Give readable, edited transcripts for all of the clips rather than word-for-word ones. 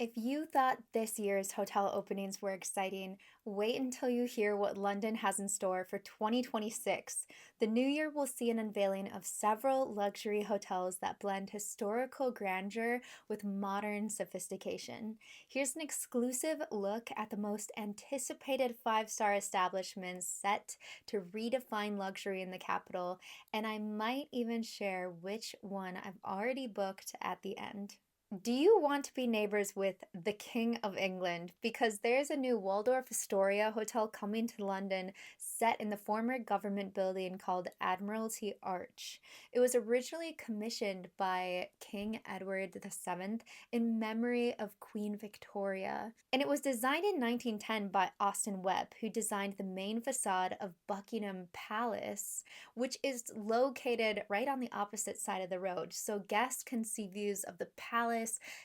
If you thought this year's hotel openings were exciting, wait until you hear what London has in store for 2026. The new year will see an unveiling of several luxury hotels that blend historical grandeur with modern sophistication. Here's an exclusive look at the most anticipated five-star establishments set to redefine luxury in the capital, and I might even share which one I've already booked at the end. Do you want to be neighbors with the King of England? Because there's a new Waldorf Astoria hotel coming to London set in the former government building called Admiralty Arch. It was originally commissioned by King Edward VII in memory of Queen Victoria, and it was designed in 1910 by Austin Webb, who designed the main facade of Buckingham Palace, which is located right on the opposite side of the road, so guests can see views of the palace,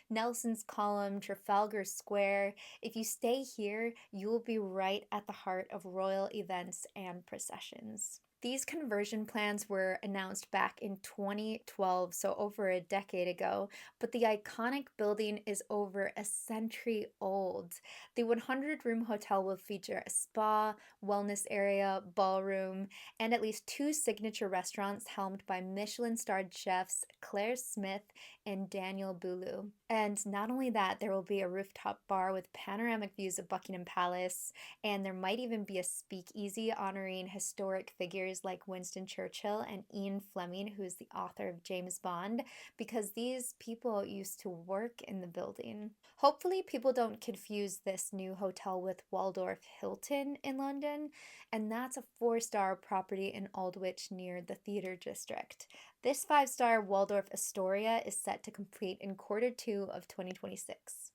Nelson's Column, Trafalgar Square. If you stay here, you will be right at the heart of royal events and processions. These conversion plans were announced back in 2012, so over a decade ago, but the iconic building is over a century old. The 100-room hotel will feature a spa, wellness area, ballroom, and at least two signature restaurants helmed by Michelin-starred chefs Claire Smith and Daniel Boulou. And not only that, there will be a rooftop bar with panoramic views of Buckingham Palace, and there might even be a speakeasy honoring historic figures like Winston Churchill and Ian Fleming, who is the author of James Bond, because these people used to work in the building. Hopefully, people don't confuse this new hotel with Waldorf Hilton in London, and that's a four-star property in Aldwych near the Theatre District. This five-star Waldorf Astoria is set to complete in Q2 of 2026.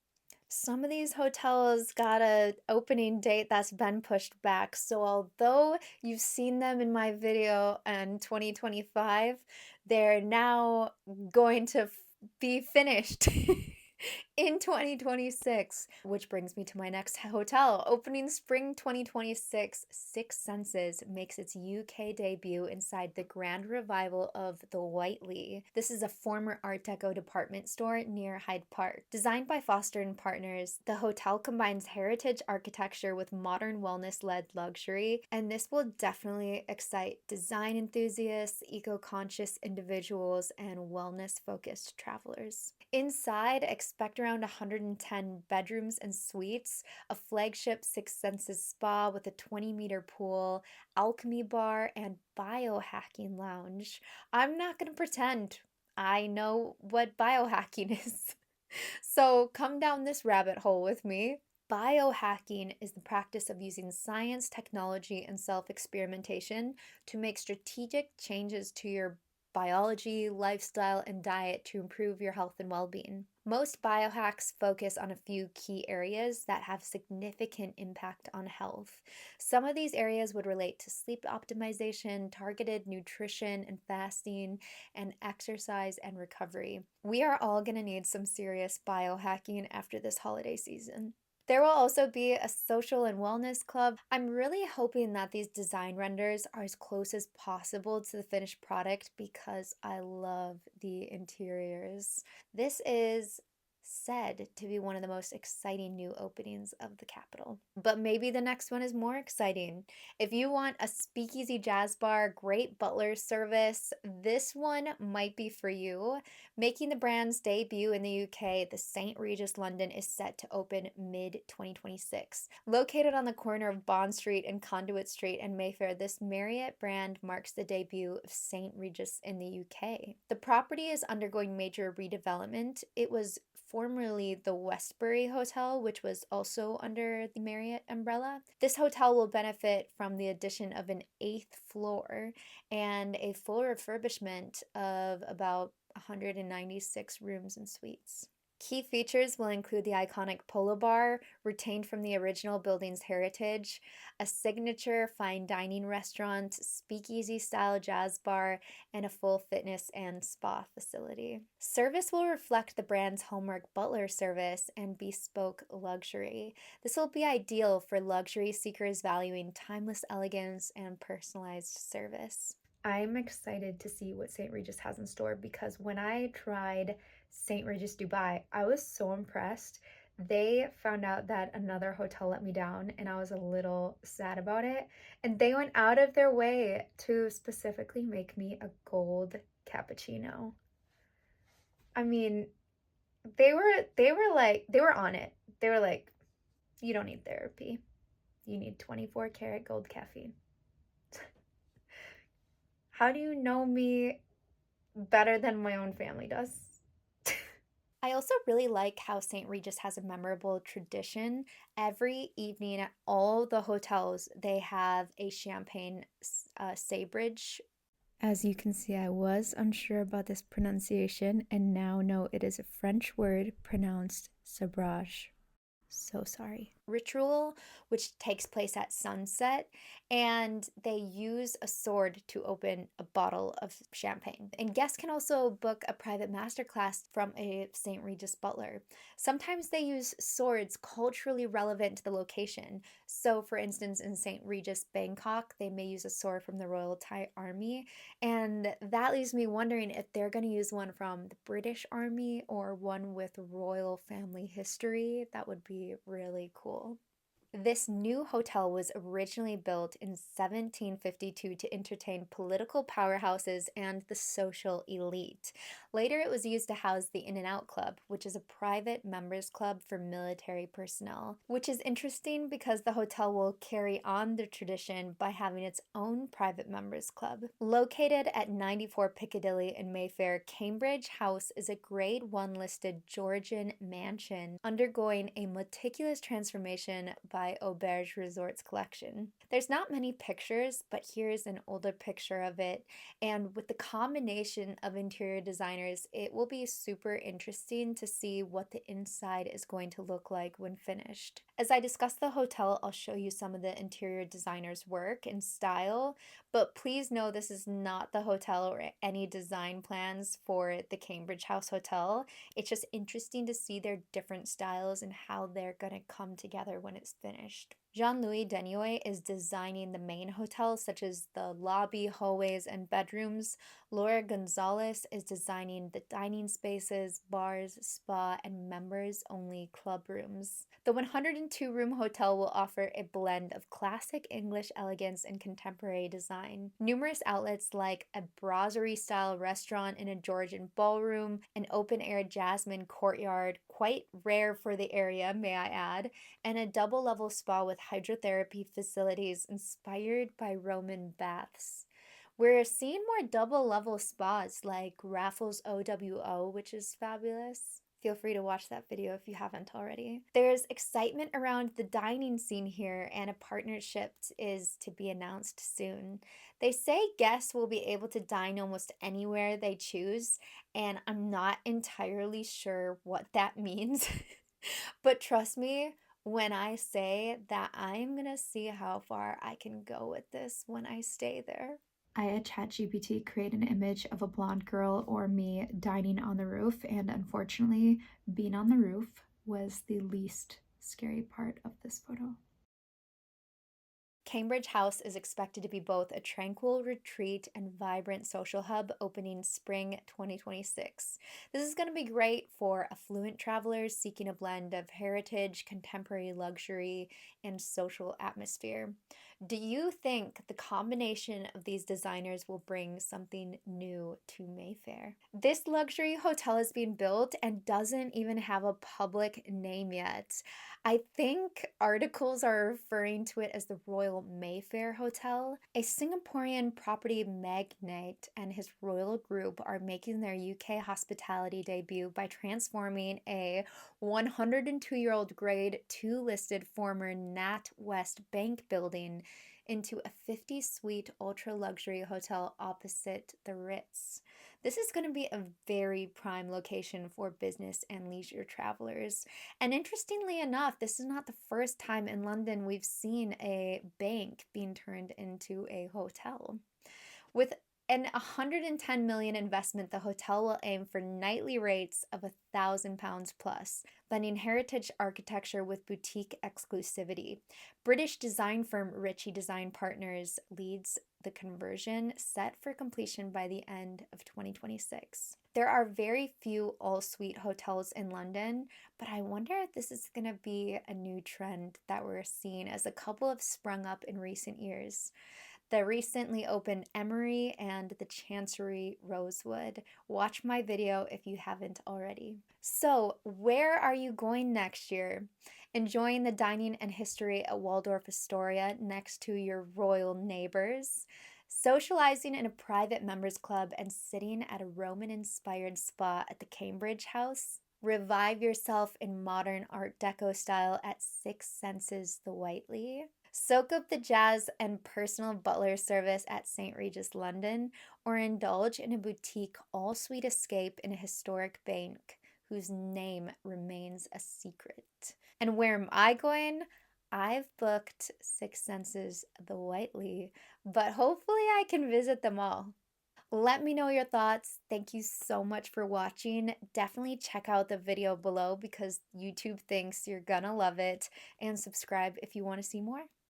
Some of these hotels got a opening date that's been pushed back, so although you've seen them in my video in 2025, they're now going to be finished in 2026, which brings me to my next hotel. Opening spring 2026, Six Senses makes its UK debut inside the grand revival of the Whiteley. This is a former Art Deco department store near Hyde Park. Designed by Foster and Partners, the hotel combines heritage architecture with modern wellness-led luxury, and this will definitely excite design enthusiasts, eco-conscious individuals, and wellness-focused travelers. Inside, expect around 110 bedrooms and suites, a flagship Six Senses spa with a 20-meter pool, alchemy bar, and biohacking lounge. I'm not going to pretend I know what biohacking is. So come down this rabbit hole with me. Biohacking is the practice of using science, technology, and self-experimentation to make strategic changes to your biology, lifestyle, and diet to improve your health and well-being. Most biohacks focus on a few key areas that have significant impact on health. Some of these areas would relate to sleep optimization, targeted nutrition and fasting, and exercise and recovery. We are all going to need some serious biohacking after this holiday season. There will also be a social and wellness club. I'm really hoping that these design renders are as close as possible to the finished product because I love the interiors. This is said to be one of the most exciting new openings of the capital. But maybe the next one is more exciting. If you want a speakeasy jazz bar, great butler service, this one might be for you. Making the brand's debut in the UK, the St. Regis London is set to open mid-2026. Located on the corner of Bond Street and Conduit Street and Mayfair, this Marriott brand marks the debut of St. Regis in the UK. The property is undergoing major redevelopment. It was formerly the Westbury Hotel, which was also under the Marriott umbrella. This hotel will benefit from the addition of an 8th floor and a full refurbishment of about 196 rooms and suites. Key features will include the iconic polo bar, retained from the original building's heritage, a signature fine dining restaurant, speakeasy-style jazz bar, and a full fitness and spa facility. Service will reflect the brand's hallmark butler service and bespoke luxury. This will be ideal for luxury seekers valuing timeless elegance and personalized service. I'm excited to see what St. Regis has in store because when I tried St. Regis Dubai, I was so impressed. They found out that another hotel let me down, and I was a little sad about it. And they went out of their way to specifically make me a gold cappuccino. I mean, they were on it. They were like, you don't need therapy. You need 24 karat gold caffeine. How do you know me better than my own family does? I also really like how St. Regis has a memorable tradition. Every evening at all the hotels, they have a champagne sabrage. As you can see, I was unsure about this pronunciation and now know it is a French word pronounced sabrage. So sorry. Ritual, which takes place at sunset, and they use a sword to open a bottle of champagne. And guests can also book a private masterclass from a St. Regis butler. Sometimes they use swords culturally relevant to the location. So, for instance, in St. Regis, Bangkok, they may use a sword from the Royal Thai Army. And that leaves me wondering if they're going to use one from the British Army or one with royal family history. That would be really cool. This new hotel was originally built in 1752 to entertain political powerhouses and the social elite. Later, it was used to house the In and Out Club, which is a private members club for military personnel, which is interesting because the hotel will carry on the tradition by having its own private members club. Located at 94 Piccadilly in Mayfair, Cambridge House is a Grade 1 listed Georgian mansion undergoing a meticulous transformation by Auberge Resorts collection. There's not many pictures, but here's an older picture of it. And with the combination of interior designers, it will be super interesting to see what the inside is going to look like when finished. As I discuss the hotel, I'll show you some of the interior designers' work and style, but please know this is not the hotel or any design plans for the Cambridge House Hotel. It's just interesting to see their different styles and how they're going to come together when it's finished. Jean-Louis Denioy is designing the main hotel, such as the lobby, hallways, and bedrooms. Laura Gonzalez is designing the dining spaces, bars, spa, and members-only club rooms. The 102-room hotel will offer a blend of classic English elegance and contemporary design. Numerous outlets like a brasserie-style restaurant in a Georgian ballroom, an open-air jasmine courtyard, quite rare for the area, may I add, and a double-level spa with hydrotherapy facilities inspired by Roman baths. We're seeing more double-level spas like Raffles OWO, which is fabulous. Feel free to watch that video if you haven't already. There's excitement around the dining scene here, and a partnership is to be announced soon. They say guests will be able to dine almost anywhere they choose, and I'm not entirely sure what that means. But trust me, when I say that I'm gonna see how far I can go with this when I stay there. I had ChatGPT create an image of a blonde girl or me dining on the roof, and unfortunately, being on the roof was the least scary part of this photo. Cambridge House is expected to be both a tranquil retreat and vibrant social hub opening spring 2026. This is going to be great for affluent travelers seeking a blend of heritage, contemporary luxury, and social atmosphere. Do you think the combination of these designers will bring something new to Mayfair? This luxury hotel is being built and doesn't even have a public name yet. I think articles are referring to it as the Royal Mayfair Hotel. A Singaporean property magnate and his royal group are making their UK hospitality debut by transforming a 102-year-old Grade 2 listed former NatWest Bank building into a 50-suite ultra-luxury hotel opposite the Ritz. This is going to be a very prime location for business and leisure travelers. And interestingly enough, this is not the first time in London we've seen a bank being turned into a hotel. With An 110 million investment, the hotel will aim for nightly rates of £1,000 plus, blending heritage architecture with boutique exclusivity. British design firm Ritchie Design Partners leads the conversion, set for completion by the end of 2026. There are very few all-suite hotels in London, but I wonder if this is going to be a new trend that we're seeing as a couple have sprung up in recent years. The recently opened Emery and the Chancery Rosewood. Watch my video if you haven't already. So, where are you going next year? Enjoying the dining and history at Waldorf Astoria next to your royal neighbors? Socializing in a private members club and sitting at a Roman inspired spa at the Cambridge House? Revive yourself in modern Art Deco style at Six Senses the Whiteley? Soak up the jazz and personal butler service at St. Regis London, or indulge in a boutique all suite escape in a historic bank whose name remains a secret. And where am I going? I've booked Six Senses the Whiteley, but hopefully I can visit them all. Let me know your thoughts. Thank you so much for watching. Definitely check out the video below because YouTube thinks you're gonna love it, and subscribe if you want to see more.